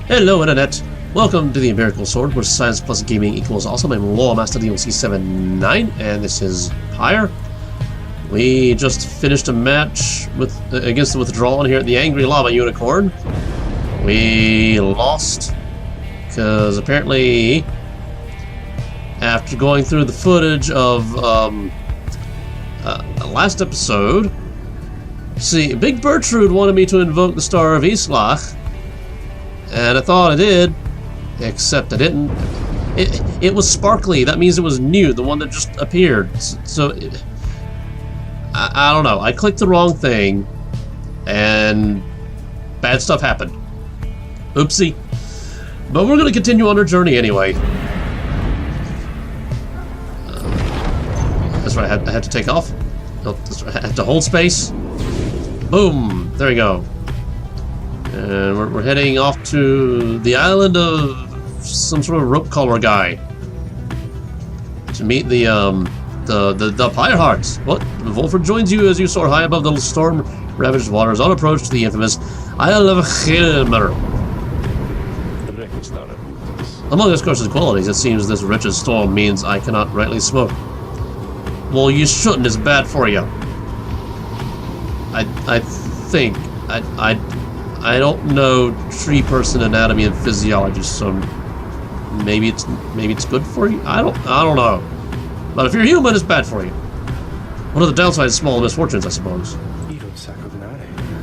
Hello Internet! Welcome to the Empirical Sword, where science plus gaming equals awesome. I'm Law Master DLC79, and this is Pyre. We just finished a match against the Withdrawn here at the Angry Lava Unicorn. We lost, because apparently, after going through the footage of last episode, see, Big Bertrude wanted me to invoke the Star of Islach, and I thought I did, except I didn't. It was sparkly. That means it was new, the one that just appeared. So, I don't know. I clicked the wrong thing, and bad stuff happened. Oopsie. But we're going to continue on our journey anyway. That's right, I had to take off. No, that's right, I had to hold space. Boom! There we go. And we're heading off to the island of some sort of rope-caller guy to meet the Pyre hearts. What? Volfred joins you as you soar high above the storm-ravaged waters on approach to the infamous Isle of Kaylmer. Among its curse's qualities, it seems this wretched storm means I cannot rightly smoke. Well, you shouldn't. It's bad for you. I think I don't know tree person anatomy and physiology, so maybe it's good for you. I don't know. But if you're human, it's bad for you. One of the downsides is small misfortunes, I suppose.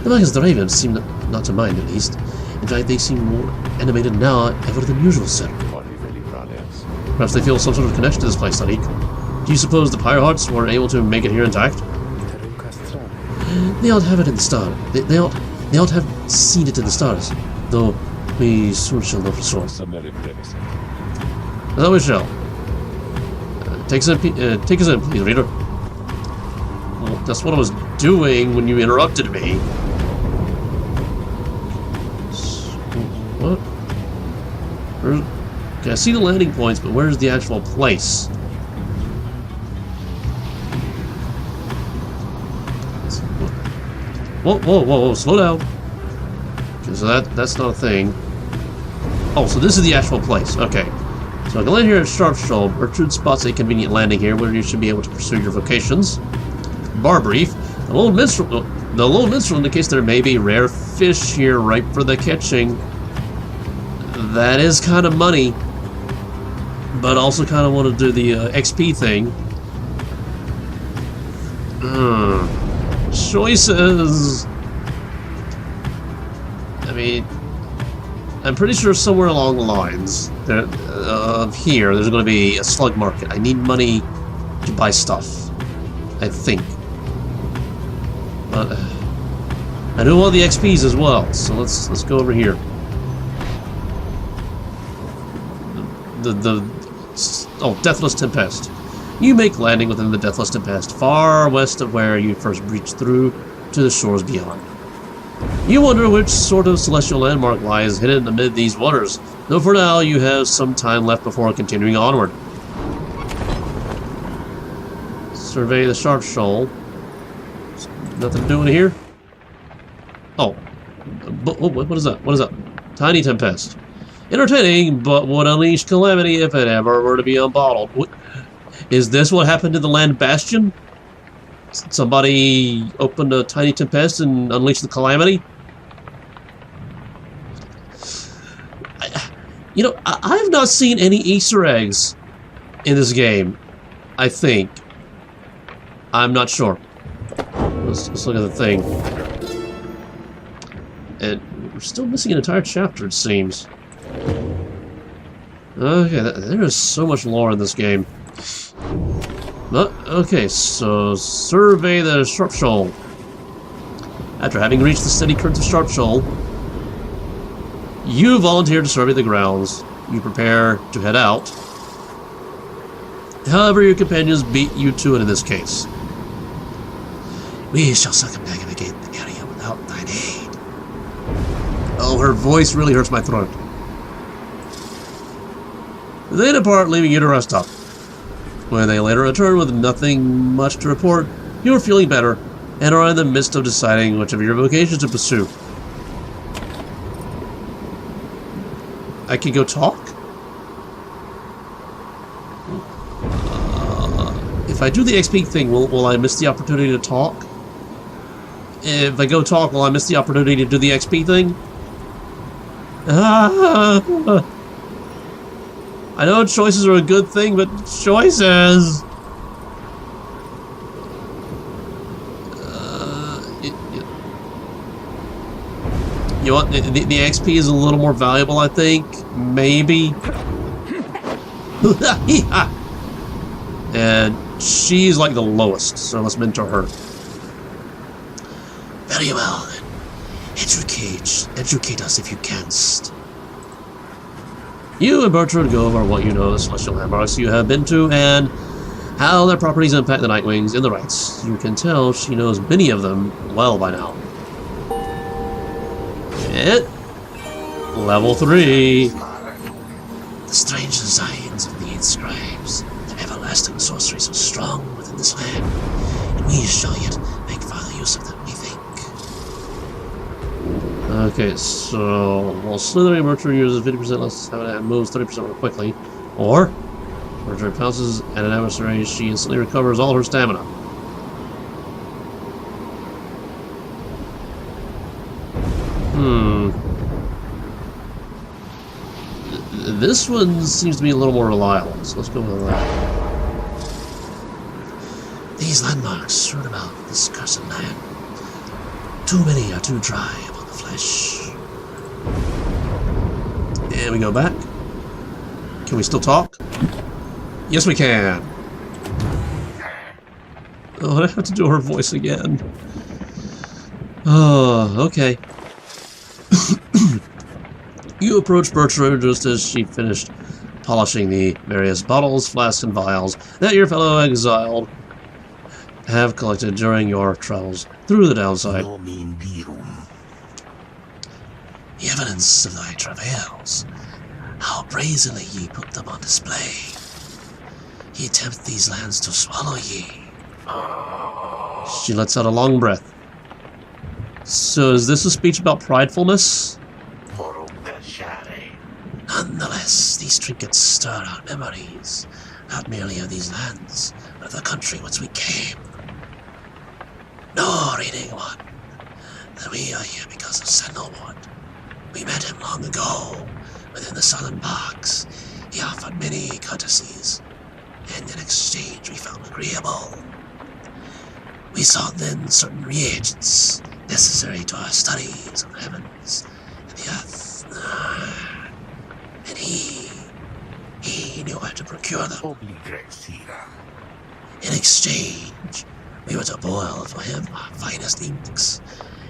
The Magus the Ravens seem not to mind, at least. In fact, they seem more animated now ever than usual, sir. Perhaps they feel some sort of connection to this place, Sadiq. Do you suppose the Pyre hearts were able to make it here intact? They ought to have it in the star. They ought to have seen it in the stars, though we soon shall know for sure. That we shall. Take us in, please, reader. Well, that's what I was doing when you interrupted me. What? Okay, I see the landing points, but where's the actual place? Whoa, slow down. Okay, so that's not a thing. Oh, so this is the actual place. Okay. So I can land here at Sharp Shoal. Bertrude spots a convenient landing here where you should be able to pursue your vocations. Bar brief. The lone minstrel indicates there may be rare fish here ripe for the catching. That is kind of money. But also kind of want to do the XP thing. Choices. I mean, I'm pretty sure somewhere along the lines of here, there's going to be a slug market. I need money to buy stuff, I think. But I do want the XPs as well, so let's go over here. Deathless Tempest. You make landing within the Deathless Tempest, far west of where you first breached through to the shores beyond. You wonder which sort of celestial landmark lies hidden amid these waters, though for now you have some time left before continuing onward. Survey the Sharp Shoal. Nothing doing here? Oh. What is that? What is that? Tiny Tempest. Entertaining, but would unleash calamity if it ever were to be unbottled. What? Is this what happened to the Land Bastion? Somebody opened a Tiny Tempest and unleashed the calamity? I have not seen any Easter eggs in this game, I think. I'm not sure. Let's look at the thing. And we're still missing an entire chapter, it seems. Okay, there is so much lore in this game. Okay, so survey the Sharp Shoal. After having reached the steady currents of Sharp Shoal, you volunteer to survey the grounds. You prepare to head out. However, your companions beat you to it in this case. We shall circumnavigate the area without thine aid. Oh, her voice really hurts my throat. They depart, leaving you to rest up. When they later return with nothing much to report, you are feeling better and are in the midst of deciding which of your vocations to pursue. I can go talk? If I do the XP thing, will I miss the opportunity to talk? If I go talk, will I miss the opportunity to do the XP thing? I know choices are a good thing, but choices... You know what? The XP is a little more valuable, I think. Maybe. And she's like the lowest, so let's mentor her. Very well, then. Educate us if you canst. You and Bertrude go over what you know of the celestial landmarks you have been to and how their properties impact the Nightwings and the Rites. You can tell she knows many of them well by now. Level 3. The strange designs of the inscribes, the everlasting sorcery so strong within this land, and we shall yet make further use of them, we think. Okay, so while slithering, Bertrude uses 50% less and moves 30% more quickly, or Bertrude pounces at an adversary, she instantly recovers all her stamina. This one seems to be a little more reliable, so let's go with that. These landmarks strewn about this cursed land. Too many are too dry upon the flesh. And we go back. Can we still talk? Yes, we can. Oh, I have to do her voice again. Oh, okay. You approach Bertrude just as she finished polishing the various bottles, flasks, and vials that your fellow exiled have collected during your travels through the downside. The evidence of thy travails, how brazenly ye put them on display. Ye tempt these lands to swallow ye. She lets out a long breath. So is this a speech about pridefulness? Nonetheless, these trinkets stir our memories, not merely of these lands, but of the country whence we came. No, reading one, that we are here because of Sandalwood. We met him long ago, within the sullen bogs. He offered many courtesies, and in exchange we found agreeable. We sought then certain reagents necessary to our studies of the heavens and the earth. And he knew where to procure them. In exchange, we were to boil for him our finest inks.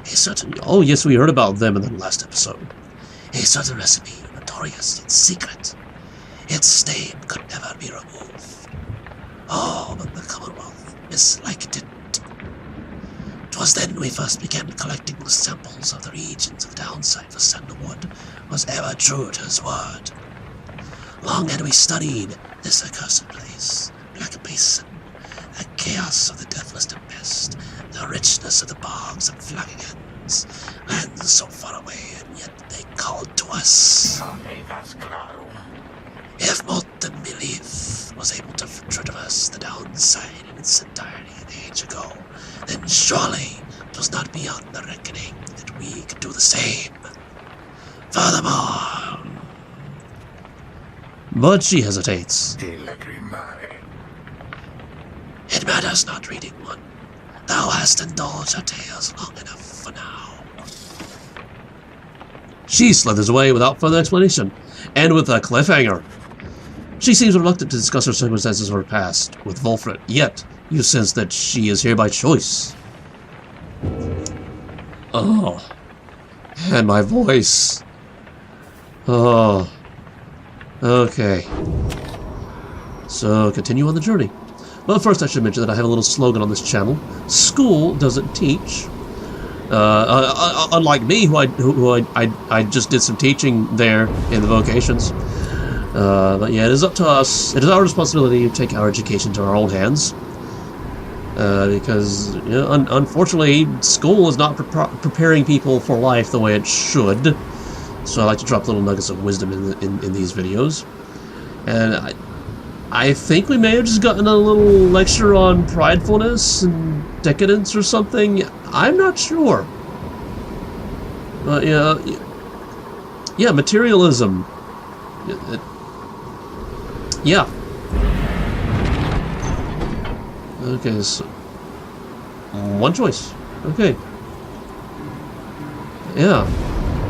A certain... Oh, yes, we heard about them in the last episode. A certain recipe, notorious yet secret. Its stain could never be removed. Oh, but the Commonwealth misliked it. 'Twas then we first began collecting the samples of the regions of downside for Sandalwood was ever true to his word. Long had we studied this accursed place, Black Basin, the chaos of the deathless tempest, the richness of the bogs and flagons, lands so far away, and yet they called to us. If molten belief was able to traverse the downside in its entirety an age ago, then surely it was not beyond the reckoning that we could do the same. Furthermore... But she hesitates. It matters not, reading one. Thou hast indulged our tales long enough for now. She slithers away without further explanation, and with a cliffhanger. She seems reluctant to discuss her circumstances of her past with Volfred, yet you sense that she is here by choice. Oh. And my voice. Oh. Okay. So, continue on the journey. But first I should mention that I have a little slogan on this channel. School doesn't teach. Unlike me, who I just did some teaching there in the vocations. But yeah, it is up to us. It is our responsibility to take our education to our own hands. Because, you know, unfortunately, school is not preparing people for life the way it should. So I like to drop little nuggets of wisdom in these videos. And I think we may have just gotten a little lecture on pridefulness and decadence or something. I'm not sure. But yeah, materialism. Yeah. Okay, so one choice. Okay. Yeah.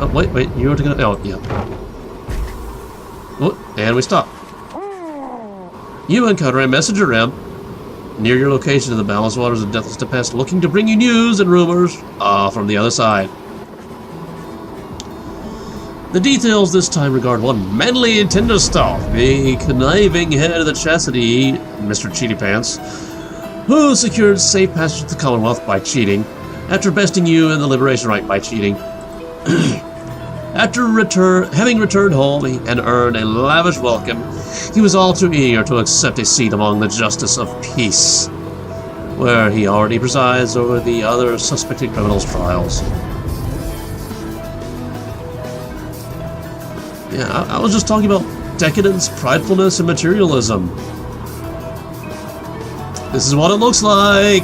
Oh, wait, you were gonna. Oh, yeah. Oh, and we stop. You encounter a messenger imp near your location in the balanced waters of Deathless Tempest, looking to bring you news and rumors from the other side. The details this time regard one manly Tinderstaff, the conniving head of the chastity, Mr. Cheaty Pants, who secured safe passage to the Commonwealth by cheating, after besting you in the Liberation Rite by cheating. After having returned home and earned a lavish welcome, he was all too eager to accept a seat among the Justice of Peace, where he already presides over the other suspected criminals' trials. Yeah, I was just talking about decadence, pridefulness, and materialism. This is what it looks like.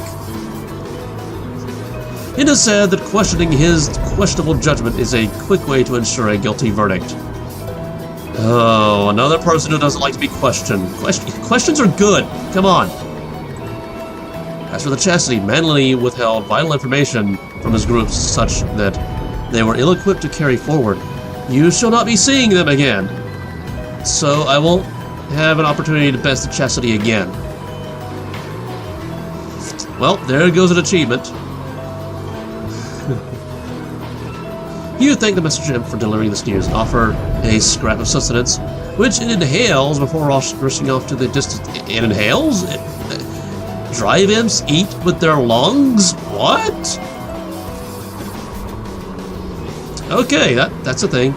It is said that questioning his questionable judgment is a quick way to ensure a guilty verdict. Oh, another person who doesn't like to be questioned. Questions are good. Come on. As for the chastity, manly withheld vital information from his groups such that they were ill-equipped to carry forward. You shall not be seeing them again. So I won't have an opportunity to best the chastity again. Well, there goes an achievement. You thank the messenger imp for delivering this news and offer a scrap of sustenance, which it inhales before rushing off to the distance. It inhales? Drive imps eat with their lungs? What? Okay, that's a thing.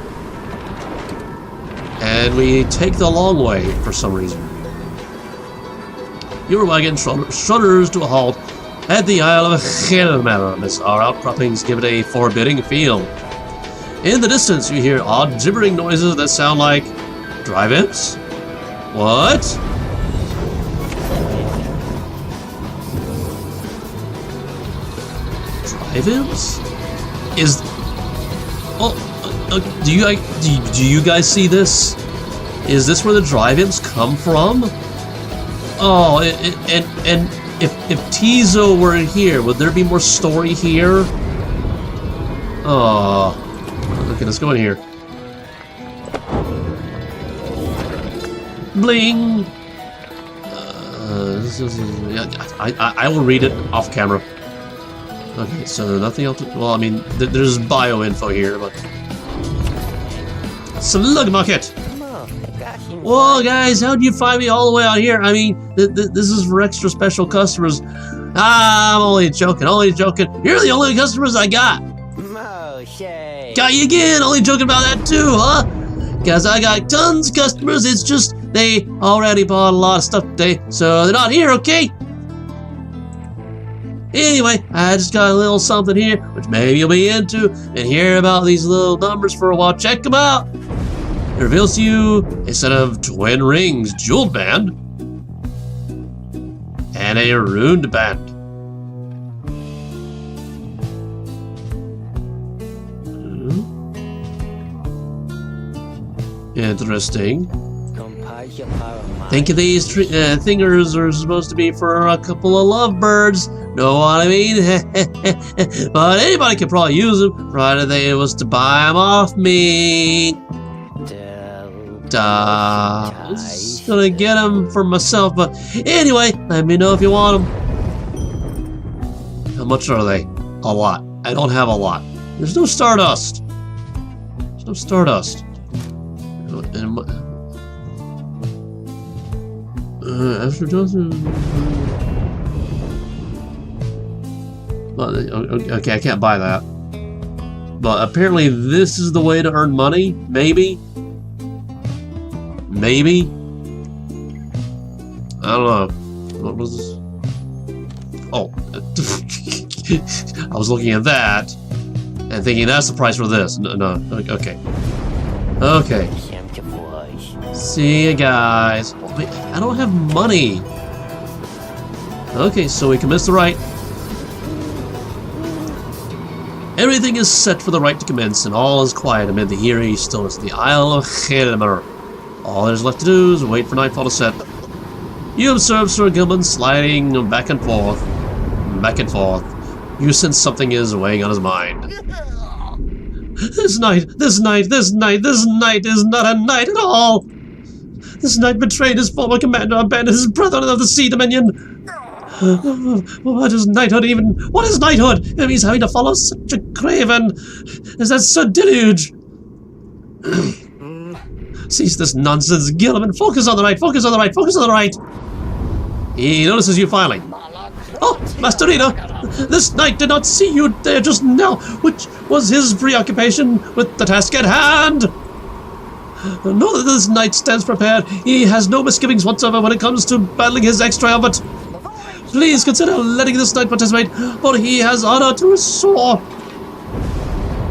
And we take the long way for some reason. Your wagon shudders to a halt at the Isle of Kaylmer as our outcroppings give it a forbidding feel. In the distance, you hear odd gibbering noises that sound like drive imps? What? Drive imps? Do you guys see this? Is this where the drive imps come from? Oh, and if Tizo were here, would there be more story here? Oh, okay, let's go in here. Bling. I will read it off camera. Okay, so nothing else. Well, I mean, there's bio info here, but slug market. Whoa, guys, how'd you find me all the way out here? I mean, this is for extra special customers. I'm only joking, You're the only customers I got. Got you again, only joking about that too, huh? Because I got tons of customers, it's just they already bought a lot of stuff today, so they're not here, okay? Anyway, I just got a little something here, which maybe you'll be into, and hear about these little numbers for a while. Check them out. It reveals to you a set of twin rings, jeweled band, and a runed band. Interesting. Think of these thingers are supposed to be for a couple of lovebirds. Know what I mean? But anybody could probably use them, provided they was to buy them off me. I was gonna get them for myself, but anyway, let me know if you want them. How much are they? A lot. I don't have a lot. There's no Stardust. There's no Stardust. After Johnson. Okay, I can't buy that. But apparently this is the way to earn money. Maybe. Maybe. I don't know. What was this? Oh. I was looking at that and thinking that's the price for this. No, okay. Okay. See you guys. Wait, I don't have money. Okay, so we commence the rite. Everything is set for the rite to commence, and all is quiet amid the eerie stillness of the Isle of Kaylmer. All there's left to do is wait for nightfall to set. You observe Sir Gilman sliding back and forth. Back and forth. You sense something is weighing on his mind. This night is not a night at all. This knight betrayed his former commander, abandoned his brethren of the Sea Dominion. What is knighthood even? What is knighthood if he's having to follow such a craven as that Sir Deluge? Cease this nonsense, Gilman. Focus on the right, focus on the right, focus on the right. He notices you finally. Oh, Master Rita, this knight did not see you there just now, which was his preoccupation with the task at hand. Know that this knight stands prepared. He has no misgivings whatsoever when it comes to battling his ex-triumvirate. Please consider letting this knight participate, for he has honor to restore.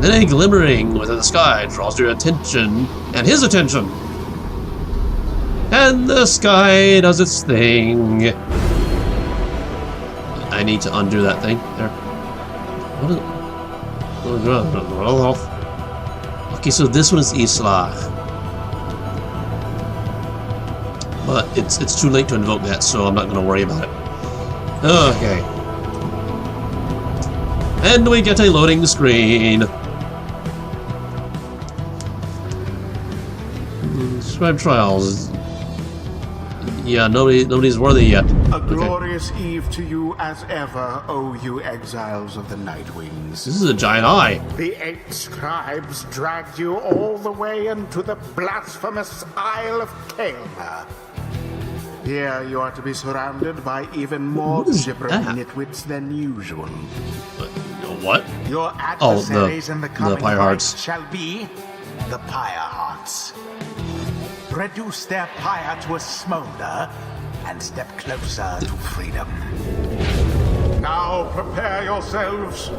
Then a glimmering within the sky draws your attention, and his attention. And the sky does its thing. I need to undo that thing. There. What is... Okay, so this one is Isla. But it's too late to invoke that, so I'm not going to worry about it. Okay. And we get a loading screen. Scribe trials. Yeah, nobody's worthy yet. A glorious eve to you as ever, O you exiles of the Nightwings. This is a giant eye. The 8 scribes dragged you all the way into the blasphemous Isle of Kaylmer. Here you are to be surrounded by even more gibbering nitwits than usual. What? Your adversaries in the coming Pyre Hearts shall be the Pyre Hearts. Reduce their pyre to a smolder and step closer to freedom. Now prepare yourselves.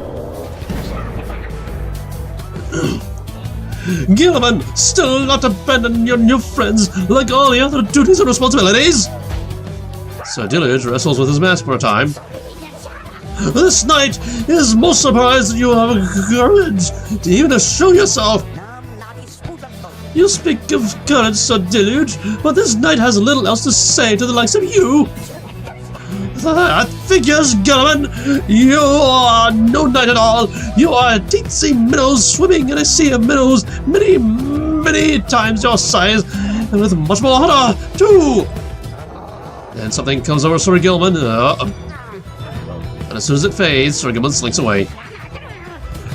Gilman, still not abandon your new friends like all the other duties and responsibilities. Sir Deluge wrestles with his mask for a time. This knight is most surprised that you have courage to even show yourself. You speak of courage, Sir Deluge, but this knight has little else to say to the likes of you. That figures, Gilman. You are no knight at all. You are a teensy minnow swimming in a sea of minnows many, many times your size, and with much more honor, too. Then something comes over Sir Gilman, and as soon as it fades, Sir Gilman slinks away.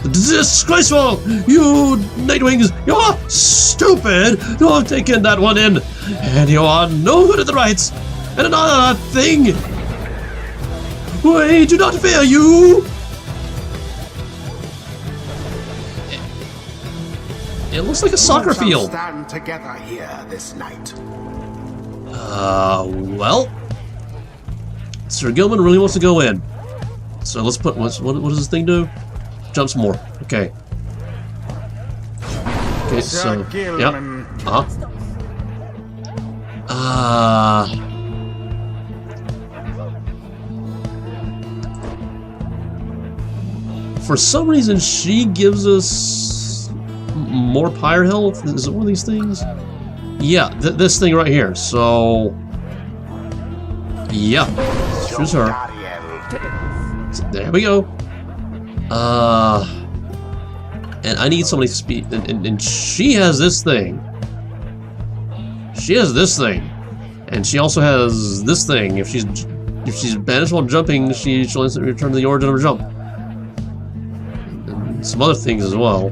Disgraceful! You Nightwings, you are stupid to have taken that one in, and you are no good at the rites. And another thing, we do not fear you. It looks like a soccer field. Stand together here this night. Well, Sir Gilman really wants to go in, so let's put what does this thing do? Jumps more. Okay. Okay, so yeah. For some reason, she gives us more pyre health. Is it one of these things? Yeah, this thing right here. So, yeah, choose her. So there we go. And I need somebody to speak, and she has this thing. She has this thing, and she also has this thing. If she's banished while jumping, she'll instantly return to the origin of her jump. And some other things as well.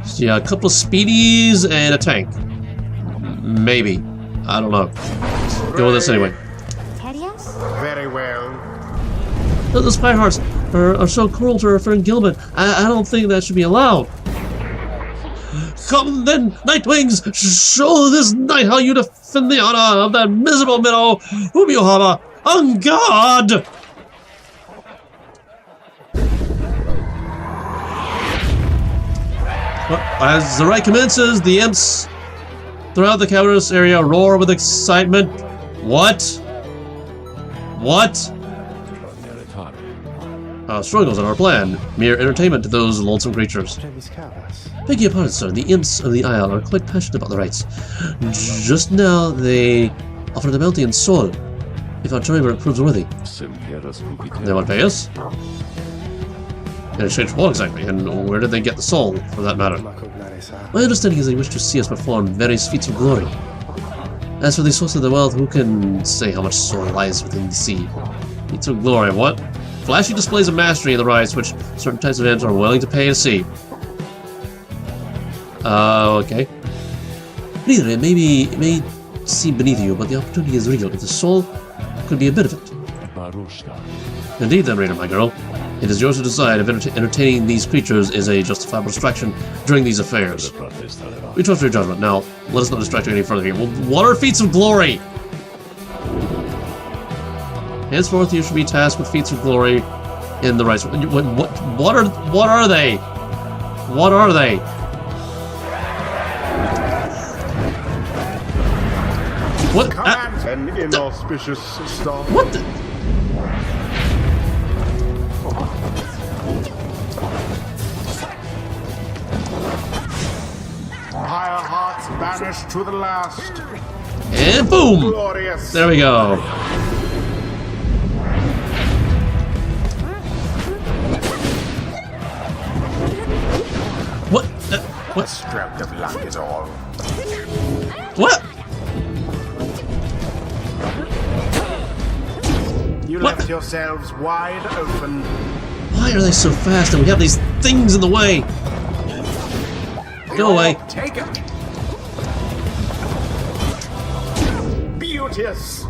So yeah, a couple of speedies and a tank. Maybe. I don't know. Let's go with this anyway. Very well. Those Pyre Hearts are so cruel to her friend Gilman. I don't think that should be allowed. Come then, Nightwings! Show this knight how you defend the honor of that miserable minnow whom you harbor on guard! As the rite commences, the imps throughout the cavernous area roar with excitement. What? What? Struggles are our plan. Mere entertainment to those lonesome creatures. Beg your pardon, sir. The imps of the Isle are quite passionate about the rites. Just now, they offered a bounty in soul, if our journey proves worthy. They want to pay us? In exchange for what exactly? And where did they get the soul, for that matter? My understanding is they wish to see us perform various feats of glory. As for the source of the wealth, who can say how much soul lies within the sea? Feats of glory, what? Flashy displays of mastery in the rites, which certain types of ants are willing to pay to see. Okay. Neither, it may seem beneath you, but the opportunity is real. If the soul could be a bit of it. Indeed then, reader, my girl. It is yours to decide if entertaining these creatures is a justifiable distraction during these affairs. We trust your judgment. Now, let us not distract you any further here. Well, what are feats of glory? Henceforth, you should be tasked with feats of glory in the rites. What are they? What are they? What? An inauspicious star. What the? Higher hearts banished to the last. And boom! Glorious. There we go. What? What? A stroke of luck is all. What? You What? left yourselves wide open. Why are they so fast and we have these things in the way? Go away. Take it. Beauteous.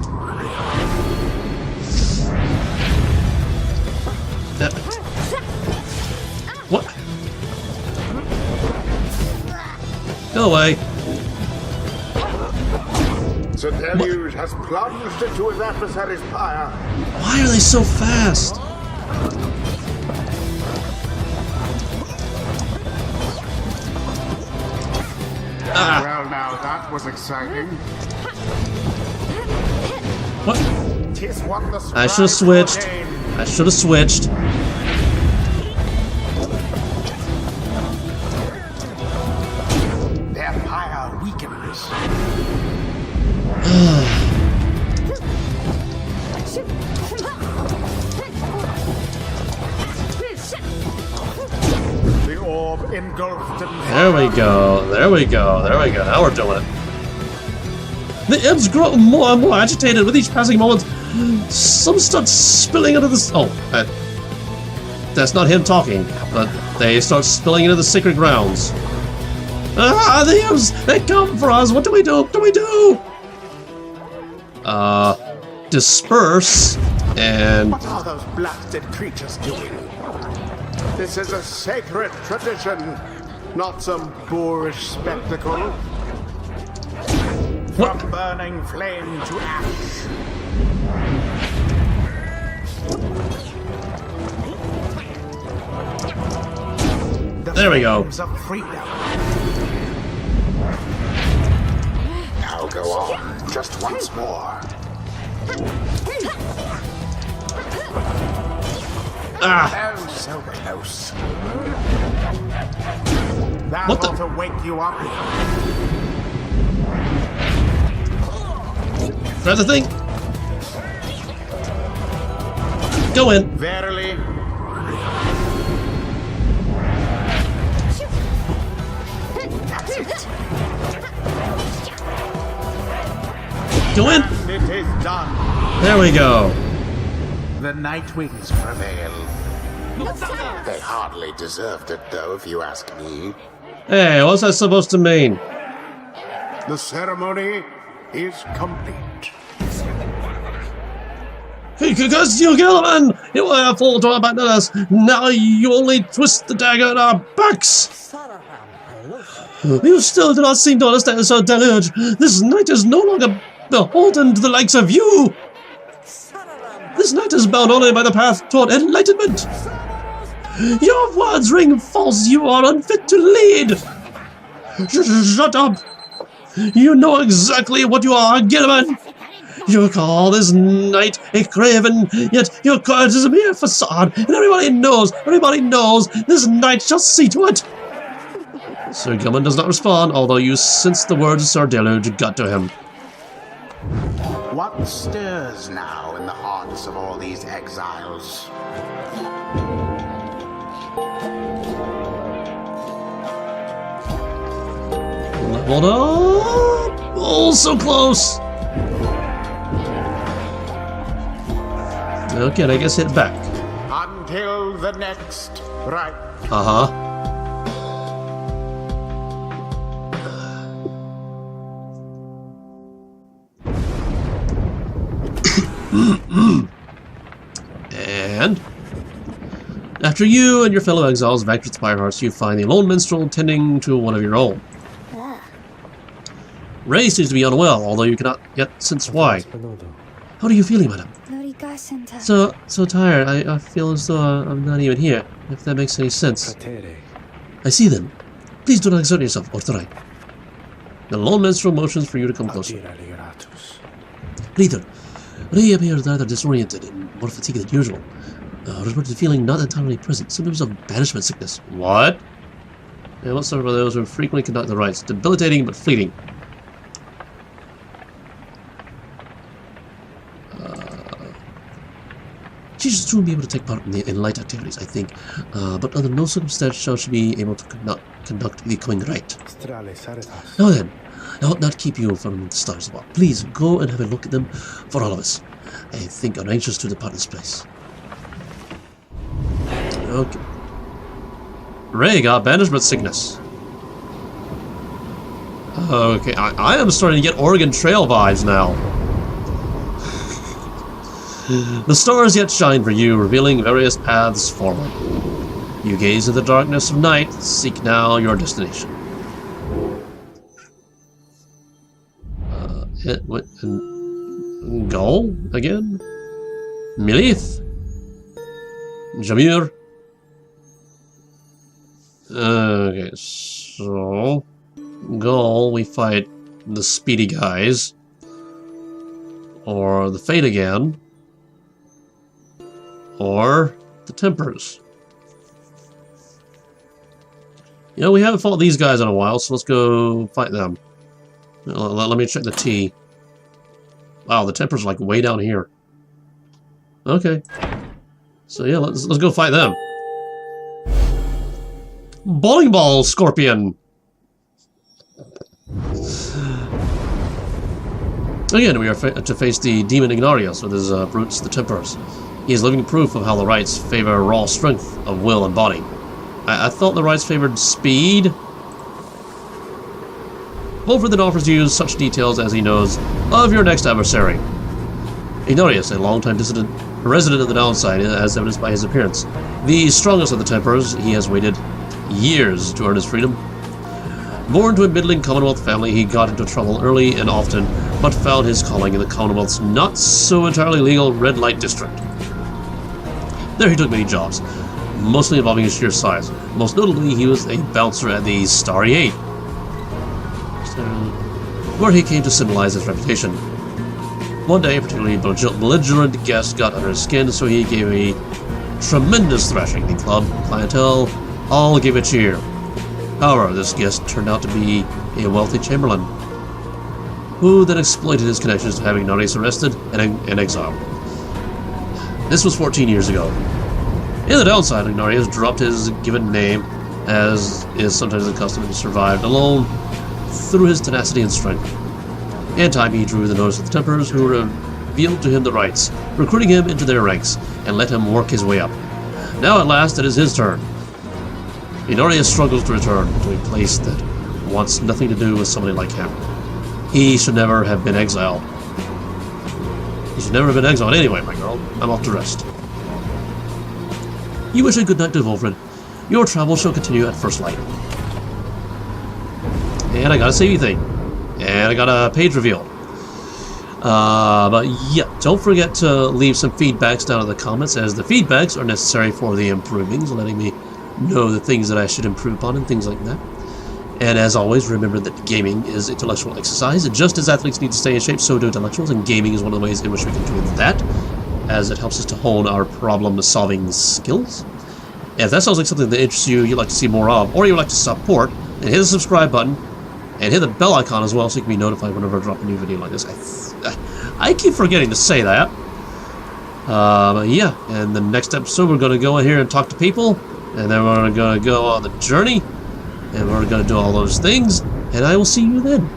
What? Go away. The deluge has plunged into his adversary's pyre. Why are they so fast? Ah. Well, now that was exciting. What? 'Tis what the I should have scribes switched. ordain. I should have switched. Their pyre weakens. The orb engulfed in There we go. There we go. There we go. Now we're doing it. The imps grow more and more agitated with each passing moment. Some start spilling into the... Oh, that's not him talking, but they start spilling into the sacred grounds. Ah, the imps! They come for us! What do we do? What do we do? Disperse, and... What are those blasted creatures doing? This is a sacred tradition, not some boorish spectacle. What? From burning flame to ash. There we go. Flames of freedom. Now go on, just once more. Ah! Oh, so close. That What the- ought to wake you up. Grab the thing! Go in! Verily. That's it. Go in! It is done. There we go. The Nightwings prevail. They hardly deserved it, though, if you ask me. Hey, what's that supposed to mean? The ceremony is complete. Because you Gilliman! You were a fool to abandon us! Now you only twist the dagger in our backs! You still do not seem to understand, Sir Deluge! This knight is no longer beholden to the likes of you! This knight is bound only by the path toward enlightenment! Your words ring false. You are unfit to lead. Shut up. You know exactly what you are, Gilman. You call this knight a craven, yet your courage is a mere facade, and everybody knows this knight shall see to it. Sir Gilman does not respond, although you sense the words of Sir Deluge got to him. What stirs now in the hearts of all these exiles? Leveled up! Oh, so close! Okay, I guess hit back. Until the next right. Uh-huh. And after you and your fellow exiles vanquish the Pyre, you find the lone minstrel tending to one of your own. Ray seems to be unwell, although you cannot yet sense why. How are you feeling, madam? So tired. I feel as though I'm not even here, if that makes any sense. I see then. Please do not exert yourself, or try. The lone minstrel motions for you to come closer. Reader, Ray appears rather disoriented and more fatigued than usual. Reported feeling not entirely present, symptoms of banishment sickness. What? And what's up with those who frequently conduct the rites? Debilitating but fleeting. She should soon be able to take part in light activities, I think, but under no circumstance shall she be able to conduct the coming rite. Now then, I ought not keep you from the stars above. Please go and have a look at them for all of us. I think I'm anxious to depart this place. Okay. Ray got banishment sickness. Okay, I am starting to get Oregon Trail vibes now. The stars yet shine for you, revealing various paths forward. You gaze into the darkness of night, seek now your destination. Gull again? Milith? Jamir? Okay, so Gull, we fight the speedy guys. Or the Fate again. Or the Tempers. You know, we haven't fought these guys in a while, so let's go fight them. Let me check the T. Wow, the Tempers are like way down here. Okay. So yeah, let's go fight them. Bowling ball, Scorpion! Again, we are to face the Demon Ignarius with his brutes, the Tempers. He is living proof of how the rites favor raw strength of will and body. I thought the rites favored speed. Volfred then offers you such details as he knows of your next adversary. Ignarius, a longtime resident of the downside, as evidenced by his appearance. The strongest of the Tempers, he has waited years to earn his freedom. Born to a middling Commonwealth family, he got into trouble early and often, but found his calling in the Commonwealth's not so entirely legal red light district. There he took many jobs, mostly involving his sheer size. Most notably, he was a bouncer at the Starry 8, where he came to symbolize his reputation. One day, a particularly belligerent guest got under his skin, so he gave a tremendous thrashing. The club clientele all gave a cheer. However, this guest turned out to be a wealthy chamberlain, who then exploited his connections to having Ignarius arrested and exiled. This was 14 years ago. In the downside, Ignarius dropped his given name, as is sometimes the custom, and survived alone through his tenacity and strength. In time, he drew the notice of the Tempers, who revealed to him the rites, recruiting him into their ranks, and let him work his way up. Now at last, it is his turn. Ignarius struggles to return to a place that wants nothing to do with somebody like him. He should never have been exiled. He should never have been exiled anyway, my girl. I'm off to rest. You wish a good night to Volfred. Your travel shall continue at first light. And I got a savey thing. And I got a page reveal. But yeah, don't forget to leave some feedbacks down in the comments, as the feedbacks are necessary for the improvings, letting me know the things that I should improve upon and things like that. And as always, remember that gaming is intellectual exercise, and just as athletes need to stay in shape, so do intellectuals, and gaming is one of the ways in which we can do that, as it helps us to hone our problem-solving skills. And if that sounds like something that interests you, you'd like to see more of, or you'd like to support, then hit the subscribe button, and hit the bell icon as well, so you can be notified whenever I drop a new video like this. I keep forgetting to say that. But yeah, and the next episode we're going to go in here and talk to people, and then we're going to go on the journey, and we're going to do all those things, and I will see you then.